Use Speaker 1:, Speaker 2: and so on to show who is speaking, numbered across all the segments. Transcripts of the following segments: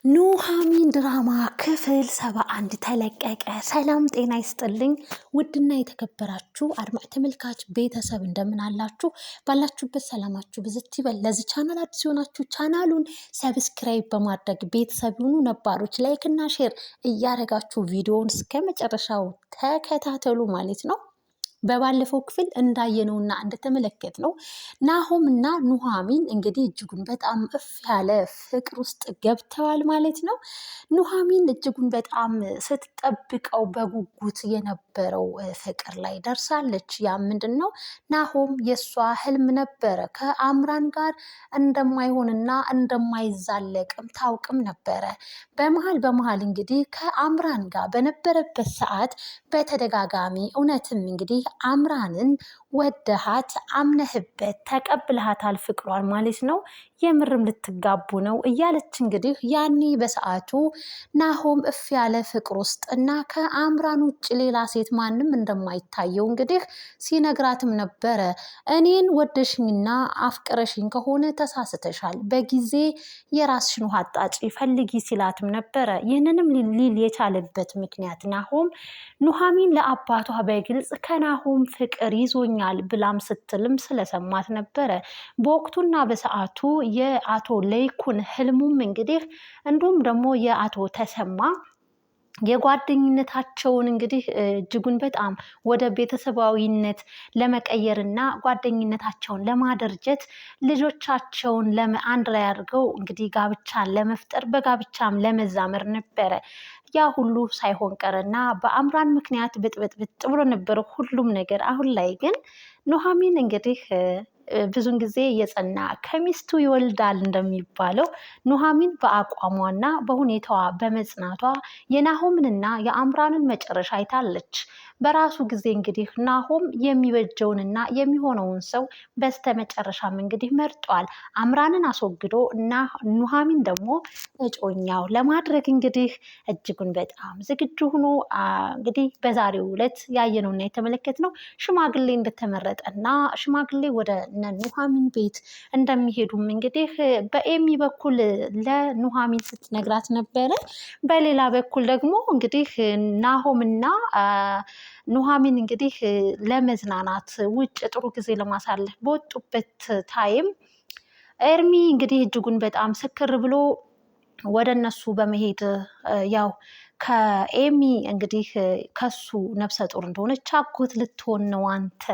Speaker 1: ኑሃሚን ድራማ ክፍል 71 ተለቀቀ። ሰላም ጤና ይስጥልኝ ውድና የተከበራችሁ አድማጭ ተመልካች ቤተሰብ እንደምን አላችሁ? ባላችሁበት ሰላማችሁ ብዝት ይበል። ለዚህ ቻናል አዲስ የሆናችሁ ቻናሉን ሰብስክራይብ በማድረግ ቤተሰብ ሁኑ። ነባሮች ላይክ እና ሼር እያደረጋችሁ ቪዲዮውን እስከ መጨረሻው ተከታተሉ ማለት ነው። በባለፈው ክፍል እንዳየነውና እንደተመለከትነው ናሆም እና ኑሃሚን እንግዲህ እጅጉን በጣም እፍ ያለ ፍቅር ውስጥ ገብተዋል ማለት ነው። ኑሃሚን እጅጉን በጣም ስትጠብቀው በጉጉት የነበረው ፍቅር ላይ ደርሳለች። ያ ምንድን ነው? ናሆም የእሷ ህልም ነበረ። ከአምራን ጋር እንደማይሆንና እንደማይዛለቅም ታውቅም ነበረ። በመሀል እንግዲህ ከአምራን ጋር በነበረበት ሰዓት በተደጋጋሚ እውነትም እንግዲህ አምራንን ወደሃት አምነህበት ተቀብለሃታል ፍቅሯን ማለት ነው፣ የምርም ልትጋቡ ነው እያለች እንግዲህ ያኔ በሰዓቱ ናሆም እፍ ያለ ፍቅር ውስጥ እና ከአምራን ውጭ ሌላ ሴት ማንም እንደማይታየው እንግዲህ ሲነግራትም ነበረ። እኔን ወደሽኝና አፍቅረሽኝ ከሆነ ተሳስተሻል፣ በጊዜ የራስሽን ውሃ አጣጪ ፈልጊ ሲላትም ነበረ። ይህንንም ሊል የቻለበት ምክንያት ናሆም ኑሃሚን ለአባቷ በግልጽ ከናሆም ፍቅር ይዞኛል ብላም ስትልም ስለሰማት ነበረ። በወቅቱና በሰዓቱ የአቶ ለይኩን ህልሙም እንግዲህ እንዲሁም ደግሞ የአቶ ተሰማ የጓደኝነታቸውን እንግዲህ እጅጉን በጣም ወደ ቤተሰባዊነት ለመቀየርና ጓደኝነታቸውን ለማደርጀት ልጆቻቸውን አንድ ላይ አድርገው እንግዲህ ጋብቻን ለመፍጠር በጋብቻም ለመዛመር ነበረ። ያ ሁሉ ሳይሆን ቀረና በአምራን ምክንያት ብጥብጥ ብሎ ነበር ሁሉም ነገር። አሁን ላይ ግን ኑሃሚን እንግዲህ ብዙን ጊዜ የጸና ከሚስቱ ይወልዳል እንደሚባለው ኑሃሚን በአቋሟና በሁኔታዋ በመጽናቷ የናሆምንና የአምራንን መጨረሻ አይታለች። በራሱ ጊዜ እንግዲህ ናሆም የሚበጀውንና የሚሆነውን ሰው በስተመጨረሻም እንግዲህ መርጧል። አምራንን አስወግዶ እና ኑሃሚን ደግሞ እጮኛው ለማድረግ እንግዲህ እጅጉን በጣም ዝግጁ ሆኖ እንግዲህ በዛሬው ዕለት ያየነውና የተመለከትነው ሽማግሌ እንደተመረጠና ሽማግሌ ወደ ኑሃሚን ቤት እንደሚሄዱም እንግዲህ በኤሚ በኩል ለኑሃሚን ስትነግራት ነበረ። በሌላ በኩል ደግሞ እንግዲህ ናሆምና ኑሃሚን እንግዲህ ለመዝናናት ውጭ ጥሩ ጊዜ ለማሳለፍ በወጡበት ታይም ኤርሚ እንግዲህ እጅጉን በጣም ስክር ብሎ ወደ እነሱ በመሄድ ያው ከኤሚ እንግዲህ ከሱ ነፍሰ ጡር እንደሆነች አጎት ልትሆን ነው አንተ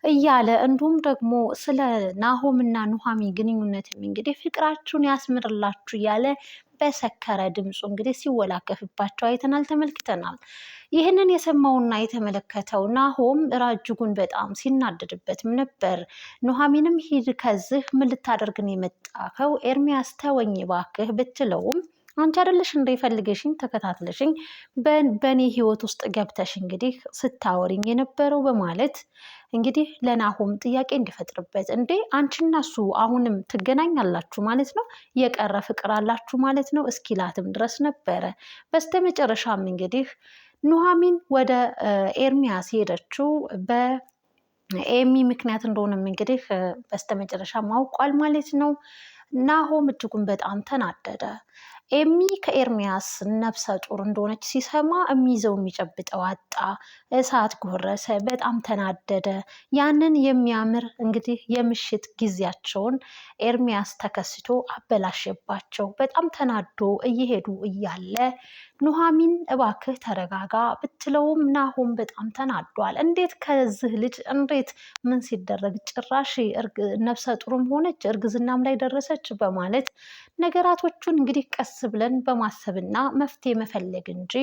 Speaker 1: እያለ እንዲሁም ደግሞ ስለ ናሆምና ኑሃሚን ግንኙነትም እንግዲህ ፍቅራችሁን ያስምርላችሁ እያለ በሰከረ ድምፁ እንግዲህ ሲወላከፍባቸው አይተናል፣ ተመልክተናል። ይህንን የሰማውና የተመለከተው ናሆም እጅጉን በጣም ሲናደድበትም ነበር። ኑሃሚንም ሂድ ከዚህ ምን ልታደርግን የመጣከው ኤርሚያስ ተወኝ ባክህ ብትለውም አንቺ አይደለሽ እንደፈልገሽኝ ተከታትለሽኝ በእኔ ህይወት ውስጥ ገብተሽ እንግዲህ ስታወሪኝ የነበረው በማለት እንግዲህ ለናሆም ጥያቄ እንዲፈጥርበት፣ እንዴ አንቺና እሱ አሁንም ትገናኛላችሁ ማለት ነው? የቀረ ፍቅር አላችሁ ማለት ነው? እስኪላትም ድረስ ነበረ። በስተመጨረሻም እንግዲህ ኑሃሚን ወደ ኤርሚያስ ሄደችው በኤሚ ምክንያት እንደሆነም እንግዲህ በስተመጨረሻ ማውቋል ማለት ነው። ናሆም እጅጉን በጣም ተናደደ። ኤሚ ከኤርሚያስ ነፍሰ ጡር እንደሆነች ሲሰማ የሚይዘው የሚጨብጠው አጣ። እሳት ጎረሰ። በጣም ተናደደ። ያንን የሚያምር እንግዲህ የምሽት ጊዜያቸውን ኤርሚያስ ተከስቶ አበላሸባቸው። በጣም ተናዶ እየሄዱ እያለ ኑሃሚን እባክህ ተረጋጋ ብትለውም ናሆም በጣም ተናዷል። እንዴት ከዚህ ልጅ እንዴት ምን ሲደረግ ጭራሽ ነፍሰ ጡርም ሆነች እርግዝናም ላይ ደረሰች በማለት ነገራቶቹን እንግዲህ ቀስ ብለን በማሰብና መፍትሄ መፈለግ እንጂ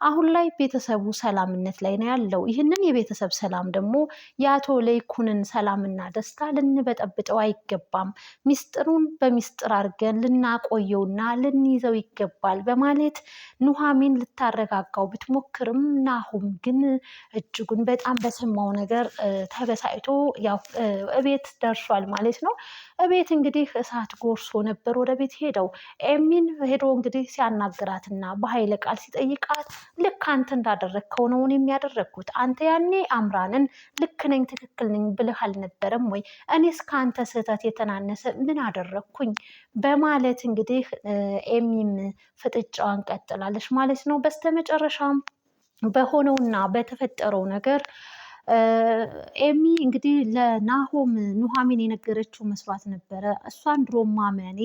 Speaker 1: አሁን ላይ ቤተሰቡ ሰላምነት ላይ ነው ያለው። ይህንን የቤተሰብ ሰላም ደግሞ የአቶ ለይኩንን ሰላምና ደስታ ልንበጠብጠው አይገባም። ሚስጥሩን በሚስጥር አድርገን ልናቆየውና ልንይዘው ይገባል በማለት ኑሃሚን ልታረጋጋው ብትሞክርም ናሆም ግን እጅጉን በጣም በሰማው ነገር ተበሳጭቶ ያው እቤት ደርሷል ማለት ነው። እቤት እንግዲህ እሳት ጎርሶ ነበር ወደ ቤት ሄደው። ኤሚን ሄዶ እንግዲህ ሲያናግራትና በኃይለ ቃል ሲጠይቃት ልክ አንተ እንዳደረግከው ነው የሚያደረግኩት። አንተ ያኔ አምራንን ልክ ነኝ ትክክል ነኝ ብልህ አልነበረም ወይ? እኔስ ከአንተ ስህተት የተናነሰ ምን አደረግኩኝ? በማለት እንግዲህ ኤሚም ፍጥጫዋን ቀጥላለች ማለት ነው። በስተመጨረሻም በሆነውና በተፈጠረው ነገር ኤሚ እንግዲህ ለናሆም ኑሐሚን የነገረችው መስሏት ነበረ። እሷን ድሮ ማመኔ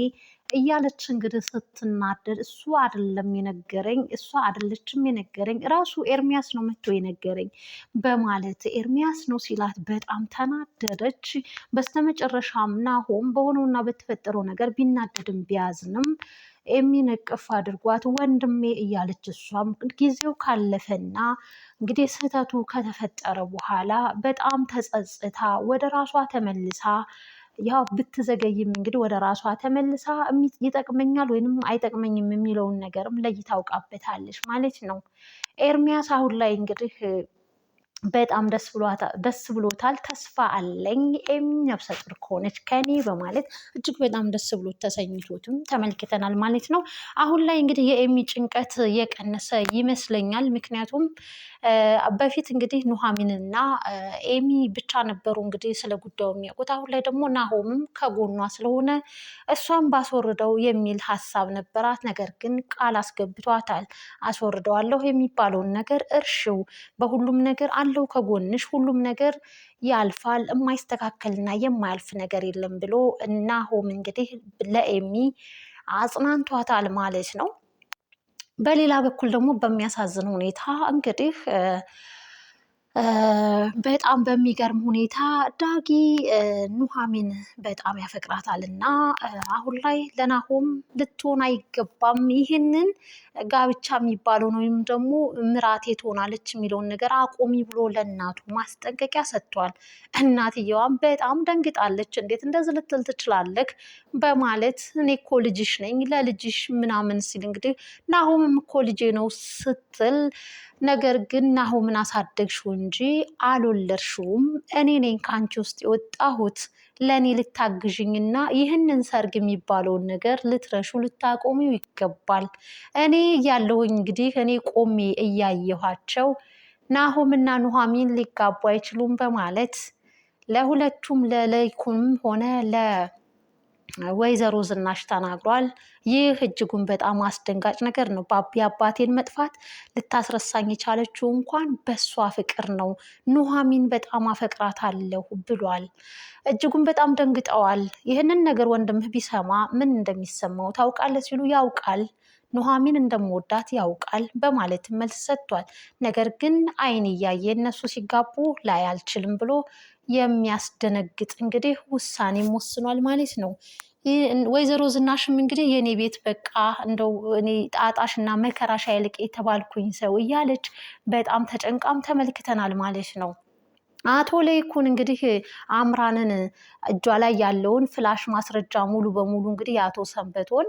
Speaker 1: እያለች እንግዲህ ስትናደድ እሱ አይደለም የነገረኝ፣ እሷ አይደለችም የነገረኝ፣ ራሱ ኤርሚያስ ነው መጥቶ የነገረኝ በማለት ኤርሚያስ ነው ሲላት በጣም ተናደደች። በስተመጨረሻም ናሆም በሆነውና በተፈጠረው ነገር ቢናደድም ቢያዝንም የሚነቅፍ አድርጓት ወንድሜ እያለች እሷም ጊዜው ካለፈና እንግዲህ ስህተቱ ከተፈጠረ በኋላ በጣም ተጸጽታ ወደ ራሷ ተመልሳ ያው ብትዘገይም እንግዲህ ወደ ራሷ ተመልሳ ይጠቅመኛል ወይንም አይጠቅመኝም የሚለውን ነገርም ለይታ አውቃበታለች ማለት ነው። ኤርሚያስ አሁን ላይ እንግዲህ በጣም ደስ ብሎታል። ተስፋ አለኝ ኤሚ ነፍሰ ጡር ከሆነች ከኔ በማለት እጅግ በጣም ደስ ብሎት ተሰኝቶትም ተመልክተናል ማለት ነው። አሁን ላይ እንግዲህ የኤሚ ጭንቀት የቀነሰ ይመስለኛል። ምክንያቱም በፊት እንግዲህ ኑሐሚንና ኤሚ ብቻ ነበሩ እንግዲህ ስለ ጉዳዩ የሚያውቁት። አሁን ላይ ደግሞ ናሆምም ከጎኗ ስለሆነ እሷን ባስወርደው የሚል ሀሳብ ነበራት። ነገር ግን ቃል አስገብቷታል። አስወርደዋለሁ የሚባለውን ነገር እርሽው፣ በሁሉም ነገር አለው ከጎንሽ፣ ሁሉም ነገር ያልፋል፣ የማይስተካከልና የማያልፍ ነገር የለም ብሎ ናሆም እንግዲህ ለኤሚ አጽናንቷታል ማለት ነው። በሌላ በኩል ደግሞ በሚያሳዝን ሁኔታ እንግዲህ በጣም በሚገርም ሁኔታ ዳጊ ኑሐሚን በጣም ያፈቅራታል እና አሁን ላይ ለናሆም ልትሆን አይገባም፣ ይህንን ጋብቻ የሚባለውን ወይም ደግሞ ምራቴ ትሆናለች የሚለውን ነገር አቁሚ ብሎ ለእናቱ ማስጠንቀቂያ ሰጥቷል። እናትየዋም በጣም ደንግጣለች። እንዴት እንደዚህ ልትል ትችላለህ? በማለት እኔ እኮ ልጅሽ ነኝ ለልጅሽ ምናምን ሲል እንግዲህ ናሆምም እኮ ልጄ ነው ስትል ነገር ግን ናሆምን አሳደግሽው እንጂ አልወለድሽውም። እኔ ነኝ ከአንቺ ውስጥ የወጣሁት ለእኔ ልታግዥኝና ይህንን ሰርግ የሚባለውን ነገር ልትረሹ ልታቆሚው ይገባል። እኔ ያለሁኝ እንግዲህ እኔ ቆሜ እያየኋቸው ናሆምና ኑሐሚን ሊጋቡ አይችሉም በማለት ለሁለቱም ለለይኩንም ሆነ ወይዘሮ ዝናሽ ተናግሯል። ይህ እጅጉን በጣም አስደንጋጭ ነገር ነው። የአባቴን መጥፋት ልታስረሳኝ የቻለችው እንኳን በሷ ፍቅር ነው። ኑሐሚን በጣም አፈቅራታለሁ ብሏል። እጅጉን በጣም ደንግጠዋል። ይህንን ነገር ወንድምህ ቢሰማ ምን እንደሚሰማው ታውቃለህ ሲሉ ያውቃል፣ ኑሐሚን እንደምወዳት ያውቃል በማለት መልስ ሰጥቷል። ነገር ግን አይን እያየ እነሱ ሲጋቡ ላይ አልችልም ብሎ የሚያስደነግጥ እንግዲህ ውሳኔም ወስኗል ማለት ነው። ወይዘሮ ዝናሽም እንግዲህ የእኔ ቤት በቃ እንደው እኔ ጣጣሽ እና መከራሽ አይልቅ የተባልኩኝ ሰው እያለች በጣም ተጨንቃም ተመልክተናል ማለት ነው። አቶ ለይኩን እንግዲህ አምራንን እጇ ላይ ያለውን ፍላሽ ማስረጃ ሙሉ በሙሉ እንግዲህ የአቶ ሰንበቶን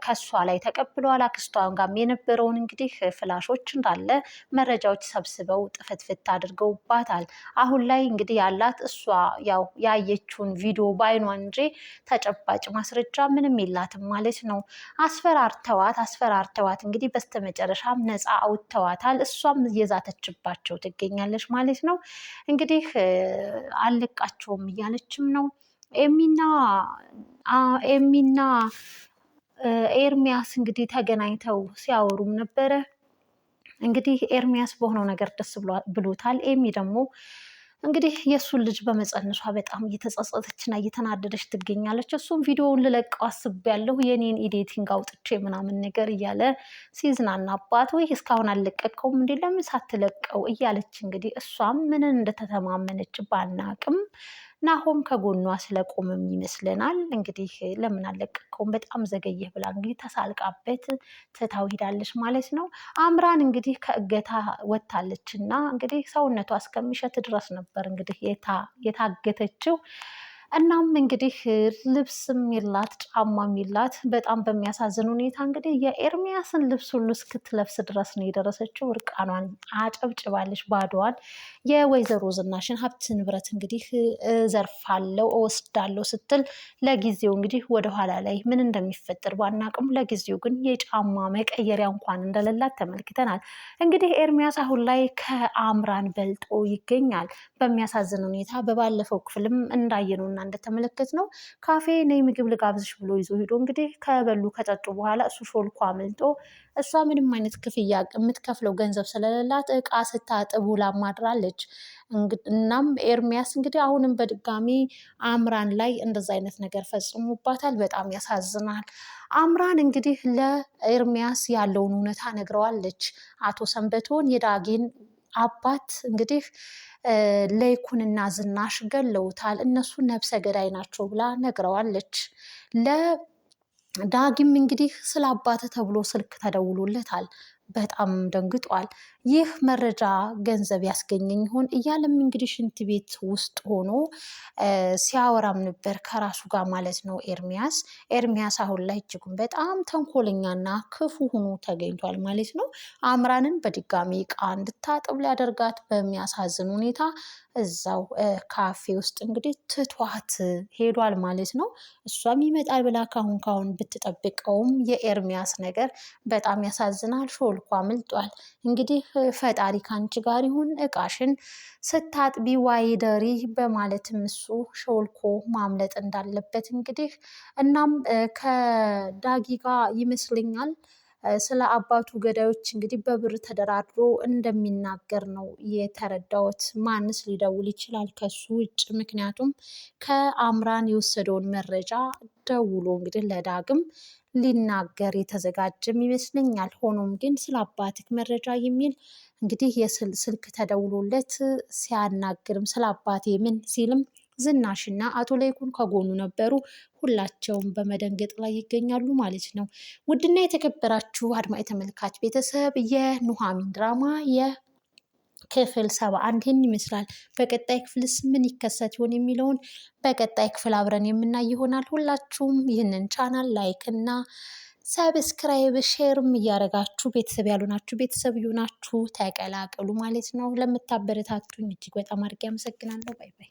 Speaker 1: ከሷ ላይ ተቀብለዋል። አክስቷን ጋም የነበረውን እንግዲህ ፍላሾች እንዳለ መረጃዎች ሰብስበው ጥፍትፍት አድርገውባታል። አሁን ላይ እንግዲህ ያላት እሷ ያው ያየችውን ቪዲዮ በአይኗ እንጂ ተጨባጭ ማስረጃ ምንም የላትም ማለት ነው። አስፈራርተዋት እንግዲህ በስተመጨረሻም ነፃ አውጥተዋታል። እሷም እየዛተችባቸው ትገኛለች ማለት ነው። እንግዲህ አልለቃቸውም እያለችም ነው። ኤሚና ኤርሚያስ እንግዲህ ተገናኝተው ሲያወሩም ነበረ። እንግዲህ ኤርሚያስ በሆነው ነገር ደስ ብሎታል። ኤሚ ደግሞ እንግዲህ የእሱን ልጅ በመፀነሷ በጣም እየተጸጸተችና እየተናደደች ትገኛለች። እሱም ቪዲዮውን ልለቀው አስቤያለሁ የኔን ኤዲቲንግ አውጥቼ ምናምን ነገር እያለ ሲዝናናባት፣ ወይ እስካሁን አልለቀቀውም እንዴ ለምን ሳትለቀው እያለች እንግዲህ እሷም ምንን እንደተተማመነች ባናቅም ናሆም ከጎኗ ስለቆመም ይመስለናል እንግዲህ ለምን አልለቀቀውም በጣም ዘገየህ ብላ እንግዲህ ተሳልቃበት ትታው ሄዳለች ማለት ነው። አምራን እንግዲህ ከእገታ ወጥታለች እና እንግዲህ ሰውነቷ እስከሚሸት ድረስ ነበር እንግዲህ የታገተችው። እናም እንግዲህ ልብስም የላት ጫማም የላት። በጣም በሚያሳዝን ሁኔታ እንግዲህ የኤርሚያስን ልብስ ሁሉ እስክትለብስ ድረስ ነው የደረሰችው። እርቃኗን አጨብጭባለች ባዶዋን። የወይዘሮ ዝናሽን ሀብት ንብረት እንግዲህ እዘርፋለሁ እወስዳለሁ ስትል ለጊዜው እንግዲህ ወደኋላ ላይ ምን እንደሚፈጠር ባናቅም ለጊዜው ግን የጫማ መቀየሪያ እንኳን እንደሌላት ተመልክተናል። እንግዲህ ኤርሚያስ አሁን ላይ ከአምራን በልጦ ይገኛል በሚያሳዝን ሁኔታ። በባለፈው ክፍልም እንዳየነውና እንደተመለከትነው ካፌ ነይ ምግብ ልጋብዝሽ ብሎ ይዞ ሄዶ እንግዲህ ከበሉ ከጠጡ በኋላ እሱ ሾልኮ አምልጦ እሷ ምንም አይነት ክፍያ የምትከፍለው ገንዘብ ስለሌላት እቃ ስታጥብ ውላ ማድራለች። እናም ኤርሚያስ እንግዲህ አሁንም በድጋሚ አምራን ላይ እንደዛ አይነት ነገር ፈጽሞባታል። በጣም ያሳዝናል። አምራን እንግዲህ ለኤርሚያስ ያለውን እውነታ ነግረዋለች። አቶ ሰንበቶን የዳጊን አባት እንግዲህ ለይኩንና ዝናሽ ገለውታል፣ እነሱ ነብሰ ገዳይ ናቸው ብላ ነግረዋለች። ለዳጊም እንግዲህ ስለ አባት ተብሎ ስልክ ተደውሎለታል። በጣም ደንግጧል። ይህ መረጃ ገንዘብ ያስገኘኝ ይሆን እያለም እንግዲህ ሽንት ቤት ውስጥ ሆኖ ሲያወራም ነበር ከራሱ ጋር ማለት ነው። ኤርሚያስ አሁን ላይ እጅጉን በጣም ተንኮለኛና ክፉ ሆኖ ተገኝቷል ማለት ነው። አምራንን በድጋሚ እቃ እንድታጥብ ሊያደርጋት በሚያሳዝን ሁኔታ እዛው ካፌ ውስጥ እንግዲህ ትቷት ሄዷል ማለት ነው። እሷም ይመጣል ብላ ካሁን ብትጠብቀውም የኤርሚያስ ነገር በጣም ያሳዝናል። ሾልኮ አምልጧል። እንግዲህ ፈጣሪ ካንቺ ጋር ይሁን፣ እቃሽን ስታጥቢ ዋይደሪ በማለትም እሱ ሾልኮ ማምለጥ እንዳለበት እንግዲህ እናም ከዳጊ ጋር ይመስለኛል ስለ አባቱ ገዳዮች እንግዲህ በብር ተደራድሮ እንደሚናገር ነው የተረዳሁት። ማንስ ሊደውል ይችላል ከሱ ውጭ? ምክንያቱም ከአምራን የወሰደውን መረጃ ደውሎ እንግዲህ ለዳግም ሊናገር የተዘጋጀም ይመስለኛል። ሆኖም ግን ስለ አባትህ መረጃ የሚል እንግዲህ ስልክ ተደውሎለት ሲያናግርም ስለ አባቴ ምን ሲልም ዝናሽና አቶ ለይኩን ከጎኑ ነበሩ። ሁላቸውም በመደንገጥ ላይ ይገኛሉ ማለት ነው። ውድና የተከበራችሁ አድማጭ ተመልካች ቤተሰብ የኑሃሚን ድራማ የክፍል 71 ይህን ይመስላል። በቀጣይ ክፍልስ ምን ይከሰት ይሆን የሚለውን በቀጣይ ክፍል አብረን የምናይ ይሆናል። ሁላችሁም ይህንን ቻናል ላይክ እና ሰብስክራይብ ሼርም እያደረጋችሁ ቤተሰብ ያልሆናችሁ ቤተሰብ ይሆናችሁ ተቀላቀሉ ማለት ነው። ለምታበረታቱኝ እጅግ በጣም አድርጌ አመሰግናለሁ። ባይ ባይ።